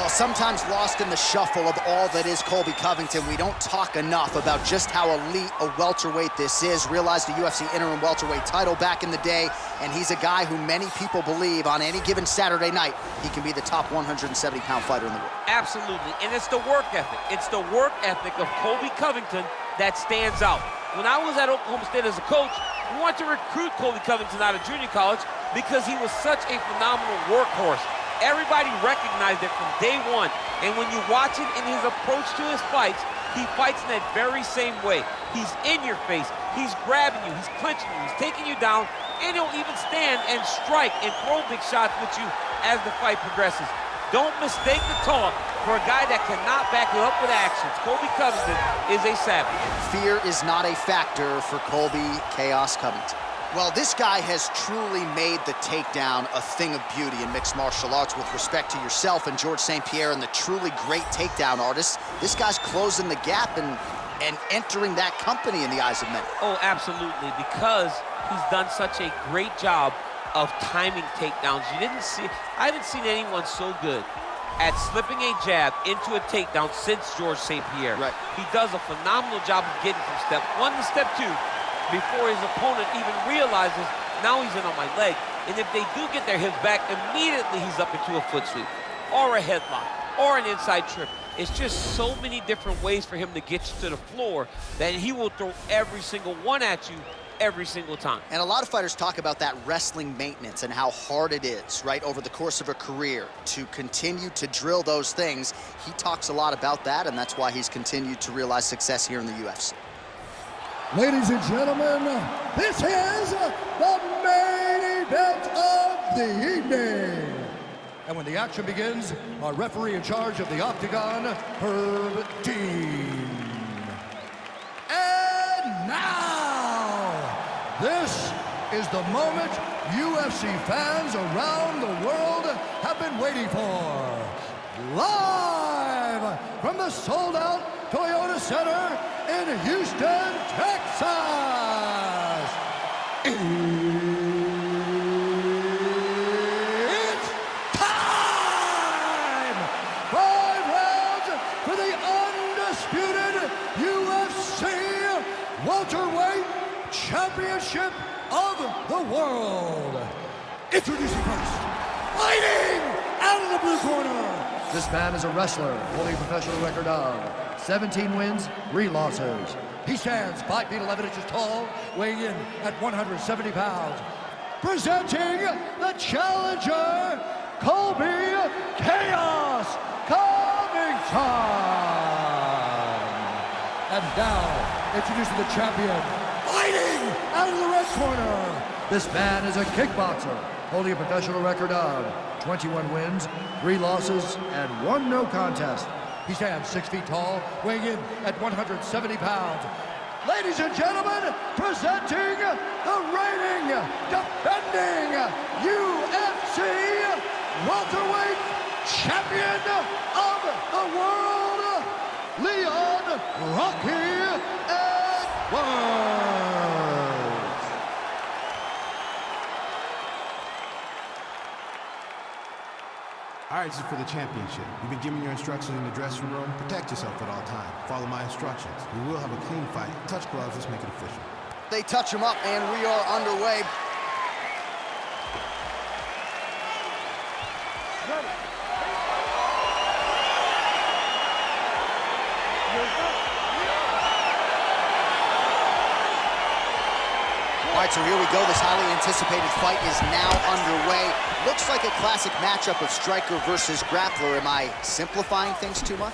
Well, sometimes lost in the shuffle of all that is Colby Covington, we don't talk enough about just how elite a welterweight this is. Realized the UFC interim welterweight title back in the day, and he's a guy who many people believe on any given Saturday night, he can be the top 170-pound fighter in the world. Absolutely, and it's the work ethic. It's the work ethic of Colby Covington that stands out. When I was at Oklahoma State as a coach, we wanted to recruit Colby Covington out of junior college because he was such a phenomenal workhorse. Everybody recognized it from day one, and when you watch it in his approach to his fights, he fights in that very same way. He's in your face, he's grabbing you, he's clinching you, he's taking you down, and he'll even stand and strike and throw big shots with you as the fight progresses. Don't mistake the talk for a guy that cannot back it up with actions. Colby Covington is a savage. Fear is not a factor for Colby Chaos Covington. Well, this guy has truly made the takedown a thing of beauty in mixed martial arts. With respect to yourself and George St. Pierre and the truly great takedown artists, this guy's closing the gap and entering that company in the eyes of many. Oh, absolutely, because he's done such a great job of timing takedowns. I haven't seen anyone so good at slipping a jab into a takedown since George St. Pierre. Right. He does a phenomenal job of getting from step one to step two before his opponent even realizes, now he's in on my leg. And if they do get their hips back, immediately he's up into a foot sweep, or a headlock, or an inside trip. It's just so many different ways for him to get you to the floor that he will throw every single one at you every single time. And a lot of fighters talk about that wrestling maintenance and how hard it is, right, over the course of a career to continue to drill those things. He talks a lot about that, and that's why he's continued to realize success here in the UFC. Ladies and gentlemen, this is the main event of the evening. And when the action begins, our referee in charge of the Octagon, Herb Dean. And now, this is the moment UFC fans around the world have been waiting for. Live from the sold-out Toyota Center in Houston, Texas. It's time! 5 rounds for the undisputed UFC welterweight championship of the world. Introducing first, fighting out of the blue corner. This man is a wrestler holding a professional record of 17 wins, 3 losses. He stands 5 feet 11 inches tall, weighing in at 170 pounds. Presenting the challenger, Colby Chaos Covington. And now, introducing the champion, fighting out of the red corner. This man is a kickboxer, holding a professional record of 21 wins, 3 losses, and 1 no contest. He stands 6 feet tall, weighing in at 170 pounds. Ladies and gentlemen, presenting the reigning, defending UFC welterweight champion of the world, Leon Rocky Edwards. All right, this is for the championship. You've been given your instructions in the dressing room. Protect yourself at all times. Follow my instructions. We will have a clean fight. Touch gloves, let's make it official. They touch him up, and we are underway. All right, so here we go. This highly anticipated fight is now underway. Looks like a classic matchup of striker versus grappler. Am I simplifying things too much?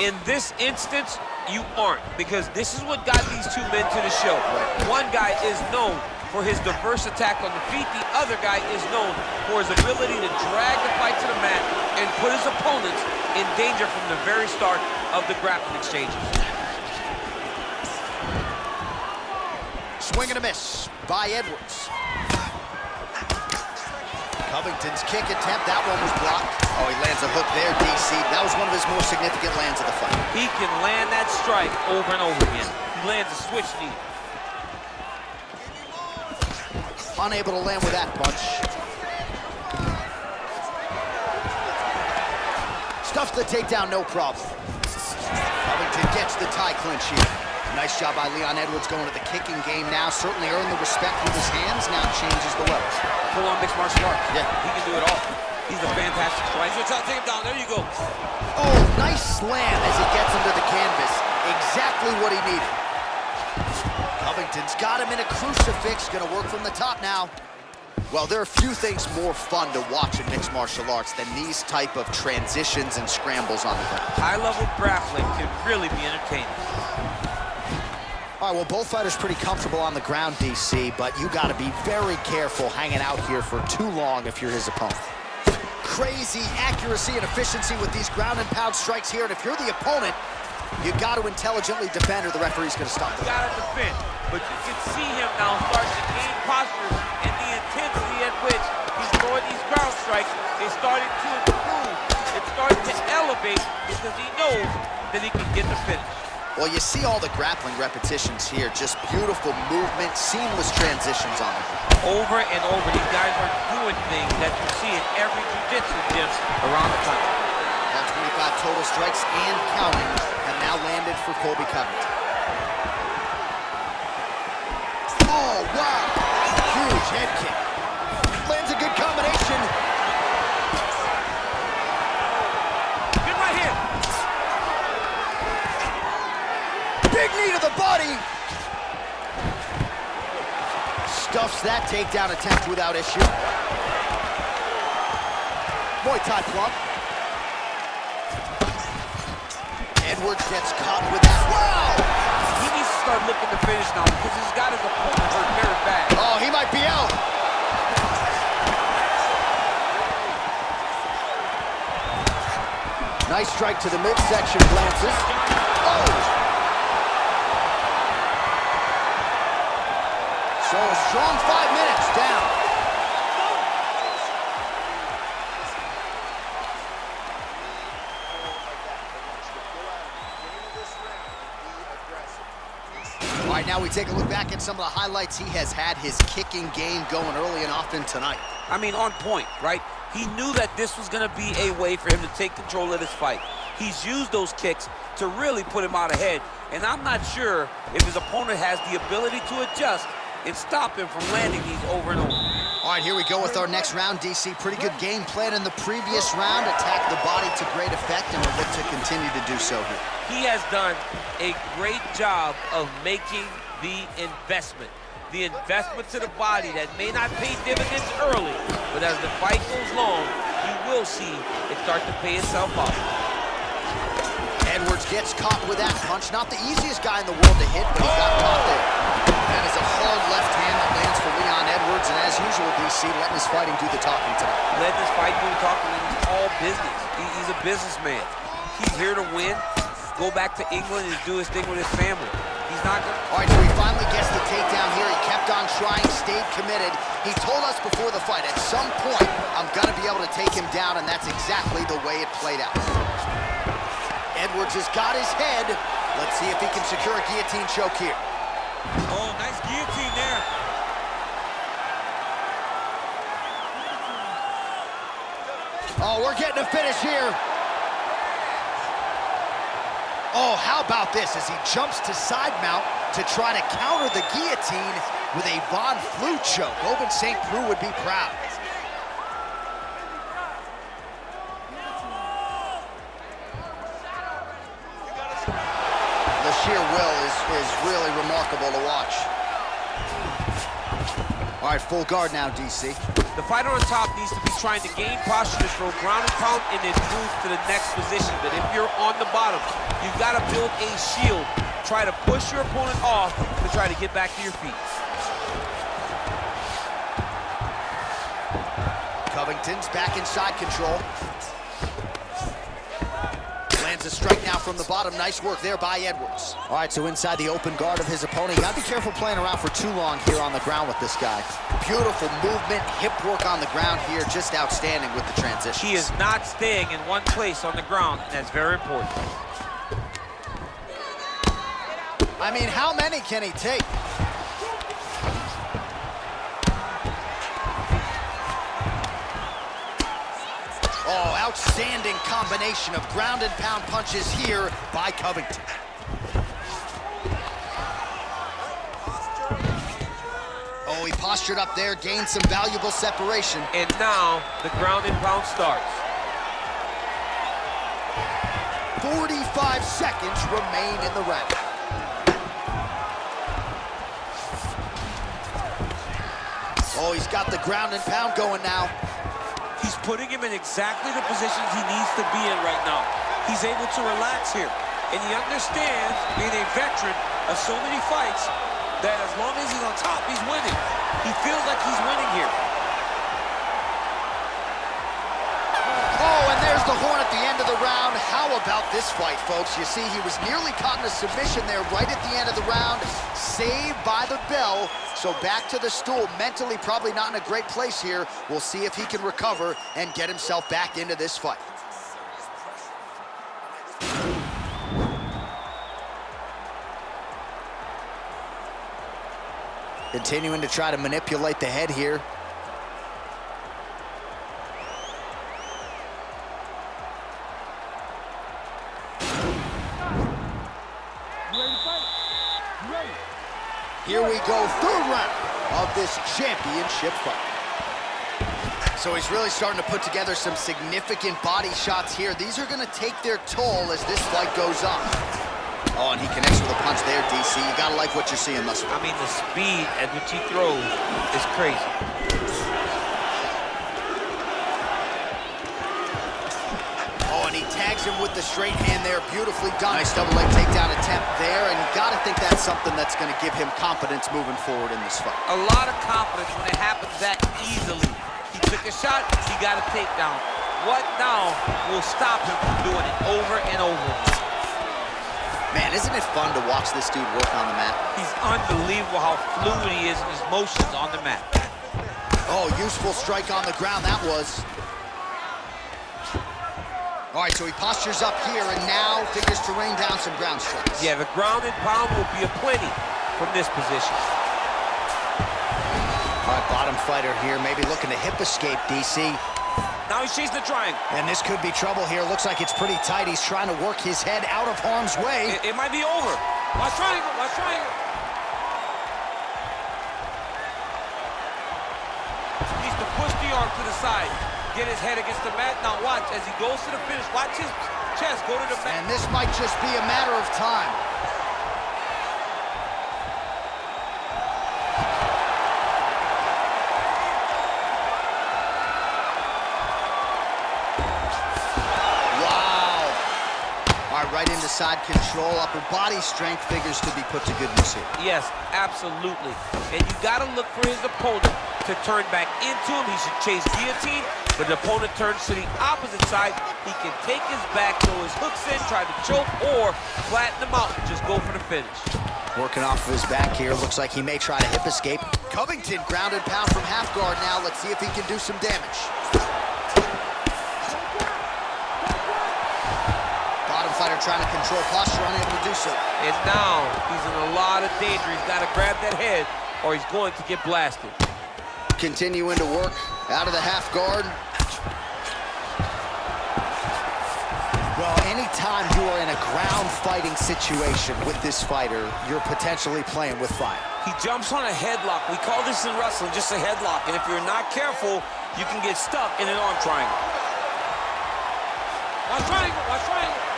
In this instance, you aren't, because this is what got these two men to the show. One guy is known for his diverse attack on the feet. The other guy is known for his ability to drag the fight to the mat and put his opponents in danger from the very start of the grappling exchanges. Swing and a miss by Edwards. Covington's kick attempt, that one was blocked. Oh, he lands a hook there, DC. That was one of his more significant lands of the fight. He can land that strike over and over again. He lands a switch knee. Unable to land with that punch. Stuffs the takedown, no problem. Covington gets the tie clinch here. Nice job by Leon Edwards going to the kicking game now. Certainly earned the respect with his hands, now changes the levels. Full-on mixed martial arts. Yeah. He can do it all. He's a fantastic striker. He's gonna take him down. There you go. Oh, nice slam as he gets him to the canvas. Exactly what he needed. Covington's got him in a crucifix. Gonna work from the top now. Well, there are few things more fun to watch in mixed martial arts than these type of transitions and scrambles on the ground. High-level grappling can really be entertaining. All right, well, both fighters pretty comfortable on the ground, DC, but you got to be very careful hanging out here for too long if you're his opponent. Crazy accuracy and efficiency with these ground and pound strikes here, and if you're the opponent, you got to intelligently defend or the referee's going to stop it. You got to defend, but you can see him now starting to gain posture and the intensity at which he's throwing these ground strikes is starting to improve. It's starting to elevate because he knows that he can get the finish. Well, you see all the grappling repetitions here. Just beautiful movement, seamless transitions on it. Over and over, these guys are doing things that you see in every jiu-jitsu gym around the country. All 25 total strikes and counting have now landed for Colby Covington. Oh, wow. Huge head kick. Lands a good combination. Good right here. Big knee to the body. Stuffs that takedown attempt without issue. Muay Thai plump. Edwards gets caught with that. Wow! He needs to start looking to finish now because he's got his opponent hurt very bad. Oh, he might be out. Nice strike to the midsection, glances. Oh! So a strong 5 minutes down. All right, now we take a look back at some of the highlights. He has had his kicking game going early and often tonight. I mean, on point, right? He knew that this was going to be a way for him to take control of this fight. He's used those kicks to really put him out ahead, and I'm not sure if his opponent has the ability to adjust and stop him from landing these over and over. All right, here we go with our next round, DC. Pretty good game plan in the previous round. Attacked the body to great effect, and will look to continue to do so here. He has done a great job of making the investment. The investment to the body that may not pay dividends early, but as the fight goes long, you will see it start to pay itself off. Edwards gets caught with that punch. Not the easiest guy in the world to hit, but he got caught there. That is a hard left hand that lands for Leon Edwards, and as usual, DC letting his fighting do the talking tonight. Let this fight do the talking, and it's all business. He's a businessman. He's here to win, go back to England and do his thing with his family. He's not gonna... All right, so he finally gets the takedown here. He kept on trying, stayed committed. He told us before the fight, at some point, I'm gonna be able to take him down, and that's exactly the way it played out. Edwards has got his head. Let's see if he can secure a guillotine choke here. Oh, nice guillotine there. Oh, we're getting a finish here. Oh, how about this as he jumps to side mount to try to counter the guillotine with a Von Flue choke. Owen St. Preux would be proud. The sheer will is really remarkable to watch. All right, full guard now, DC. The fighter on top needs to be trying to gain posture to throw ground and pound and then move to the next position. But if you're on the bottom, you've got to build a shield. Try to push your opponent off to try to get back to your feet. Covington's back in side control. Lands a strike now from the bottom. Nice work there by Edwards. All right, so inside the open guard of his opponent. You gotta be careful playing around for too long here on the ground with this guy. Beautiful movement, hip work on the ground here. Just outstanding with the transition. He is not staying in one place on the ground, and that's very important. I mean, how many can he take? Oh, Outstanding combination of ground and pound punches here by Covington. Oh, he postured up there, gained some valuable separation. And now the ground and pound starts. 45 seconds remain in the round. Oh, he's got the ground and pound going now. He's putting him in exactly the positions he needs to be in right now. He's able to relax here. And he understands, being a veteran of so many fights, that as long as he's on top, he's winning. He feels like he's winning here. Oh, and there's the horn at the end of the round. How about this fight, folks? You see, he was nearly caught in a submission there right at the end of the round. Saved by the bell. So back to the stool. Mentally probably not in a great place here. We'll see if he can recover and get himself back into this fight. Continuing to try to manipulate the head here. Here we go, third round of this championship fight. So he's really starting to put together some significant body shots here. These are gonna take their toll as this fight goes on. Oh, and he connects with a punch there, DC. You gotta like what you're seeing thus far. I mean, the speed at which he throws is crazy. Oh, and he tags him with the straight hand there. Beautifully done. Nice double leg takedown attempt there, and you gotta think that's something that's gonna give him confidence moving forward in this fight. A lot of confidence when it happens that easily. He took a shot, he got a takedown. What now will stop him from doing it over and over? Man, isn't it fun to watch this dude work on the mat? He's unbelievable how fluid he is in his motions on the mat. Oh, useful strike on the ground, that was. All right, so he postures up here and now figures to rain down some ground strikes. Yeah, the ground and pound will be aplenty from this position. All right, bottom fighter here, maybe looking to hip escape, DC. Now he's chasing the triangle. And this could be trouble here. Looks like it's pretty tight. He's trying to work his head out of harm's way. It might be over. Watch triangle, watch triangle. He needs to push the arm to the side. Get his head against the mat. Now watch, as he goes to the finish, watch his chest go to the mat. And this might just be a matter of time. Right into side control, upper body strength figures to be put to good use here. Yes, absolutely. And you gotta look for his opponent to turn back into him. He should chase guillotine, but the opponent turns to the opposite side. He can take his back, throw his hooks in, try to choke, or flatten him out and just go for the finish. Working off of his back here, looks like he may try to hip escape. Covington ground and pound from half guard now. Let's see if he can do some damage. Fighter trying to control posture, unable to do so. And now he's in a lot of danger. He's got to grab that head or he's going to get blasted. Continuing to work out of the half guard. Well, anytime you are in a ground fighting situation with this fighter, you're potentially playing with fire. He jumps on a headlock. We call this in wrestling just a headlock. And if you're not careful, you can get stuck in an arm triangle. Watch triangle, watch triangle.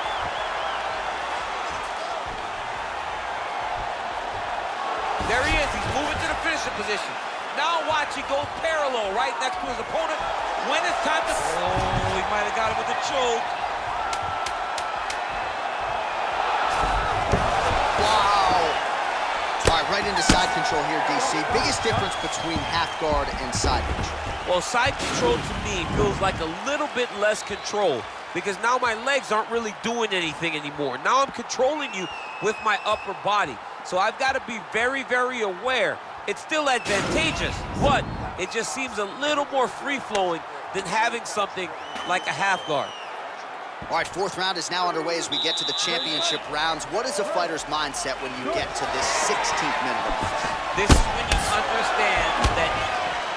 There he is, he's moving to the finishing position. Now watch, he goes parallel right next to his opponent. When it's time to... Oh, he might have got him with a choke. Wow. All right, right into side control here, DC. Biggest difference between half guard and side control? Well, side control to me feels like a little bit less control because now my legs aren't really doing anything anymore. Now I'm controlling you with my upper body. So I've got to be very, very aware. It's still advantageous, but it just seems a little more free-flowing than having something like a half guard. All right, fourth round is now underway as we get to the championship rounds. What is a fighter's mindset when you get to this 16th minute of the fight? This is when you understand that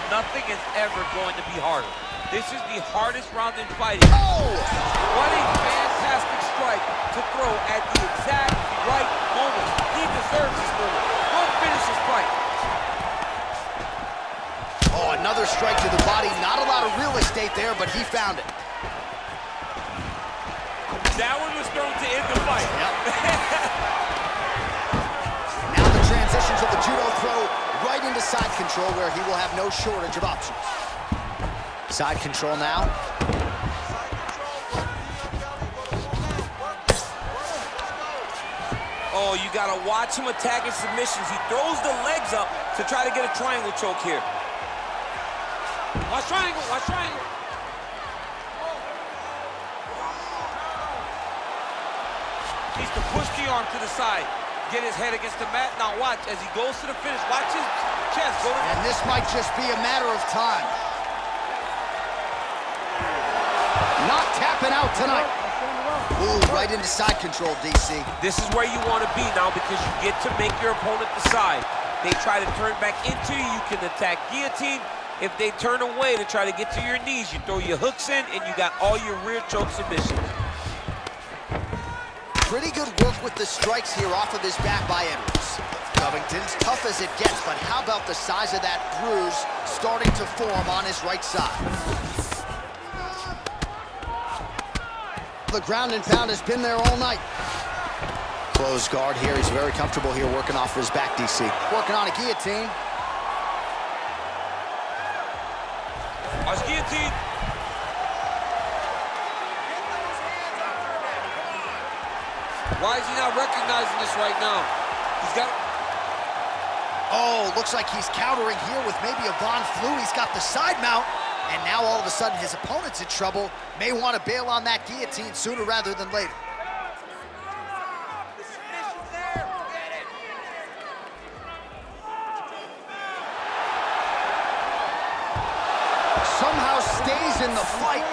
nothing is ever going to be harder. This is the hardest round in fighting. Oh! What a fantastic strike to throw at the exact right moment. He deserves this moment. Go finish this fight. Oh, another strike to the body. Not a lot of real estate there, but he found it. That one was thrown to end the fight. Yep. Now the transition to the judo throw right into side control, where he will have no shortage of options. Side control now. Oh, you gotta watch him attacking submissions. He throws the legs up to try to get a triangle choke here. Watch triangle, watch triangle. Needs to push the arm to the side. Get his head against the mat. Now watch, as he goes to the finish, watch his chest. Go to And this might just be a matter of time. Not tapping out tonight. Ooh, right into side control, DC. This is where you want to be now, because you get to make your opponent decide. They try to turn back into you, you can attack guillotine. If they turn away to try to get to your knees, you throw your hooks in, and you got all your rear choke submissions. Pretty good work with the strikes here off of his back by Edwards. Covington's tough as it gets, but how about the size of that bruise starting to form on his right side? The ground and pound has been there all night. Closed guard here. He's very comfortable here working off of his back, DC. Working on a guillotine. Watch guillotine. Why is he not recognizing this right now? He's got... Oh, looks like he's countering here with maybe a Von Flue. He's got the side mount. And now all of a sudden his opponent's in trouble. May want to bail on that guillotine sooner rather than later. Somehow stays in the fight.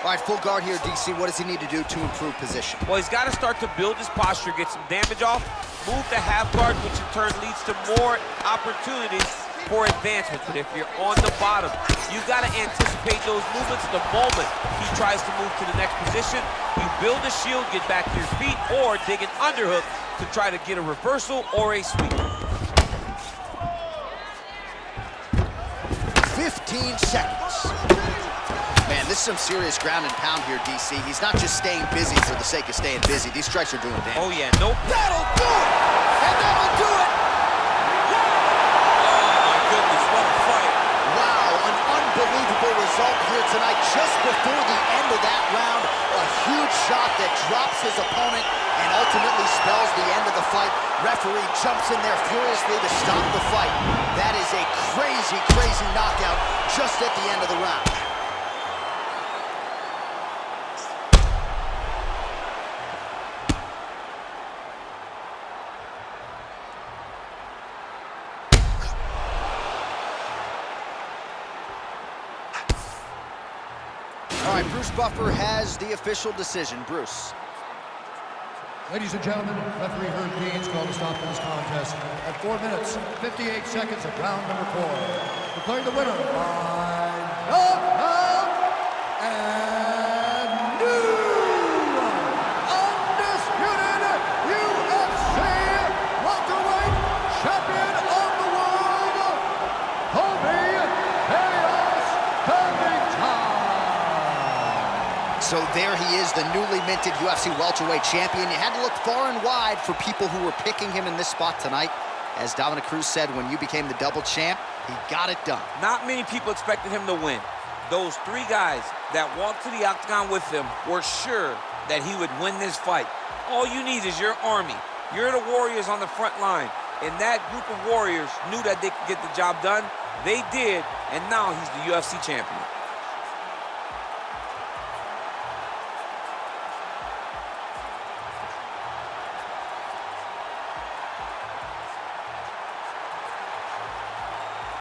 All right, full guard here, DC. What does he need to do to improve position? Well, he's got to start to build his posture, get some damage off, move to half guard, which in turn leads to more opportunities for advancement. But if you're on the bottom, you got to anticipate those movements the moment he tries to move to the next position. You build a shield, get back to your feet, or dig an underhook to try to get a reversal or a sweep. 15 seconds. Man, this is some serious ground and pound here, DC. He's not just staying busy for the sake of staying busy. These strikes are doing damage. Oh, yeah, nope. That'll do it! And that'll do it! Oh, my goodness, what a fight. Wow, an unbelievable result here tonight. Just before the end of that round, a huge shot that drops his opponent and ultimately spells the end of the fight. Referee jumps in there furiously to stop the fight. That is a crazy, crazy knockout just at the end of the round. All right, Bruce Buffer has the official decision. Bruce. Ladies and gentlemen, referee Herb Dean's called to stop this contest at 4 minutes, 58 seconds of round number 4. Declaring the winner by knockout and new undisputed UFC welterweight champion of the world, Colby Covington. So there he is, the newly minted UFC welterweight champion. You had to look far and wide for people who were picking him in this spot tonight. As Dominic Cruz said, when you became the double champ, he got it done. Not many people expected him to win. Those three guys that walked to the octagon with him were sure that he would win this fight. All you need is your army. You're the warriors on the front line. And that group of warriors knew that they could get the job done. They did, and now he's the UFC champion.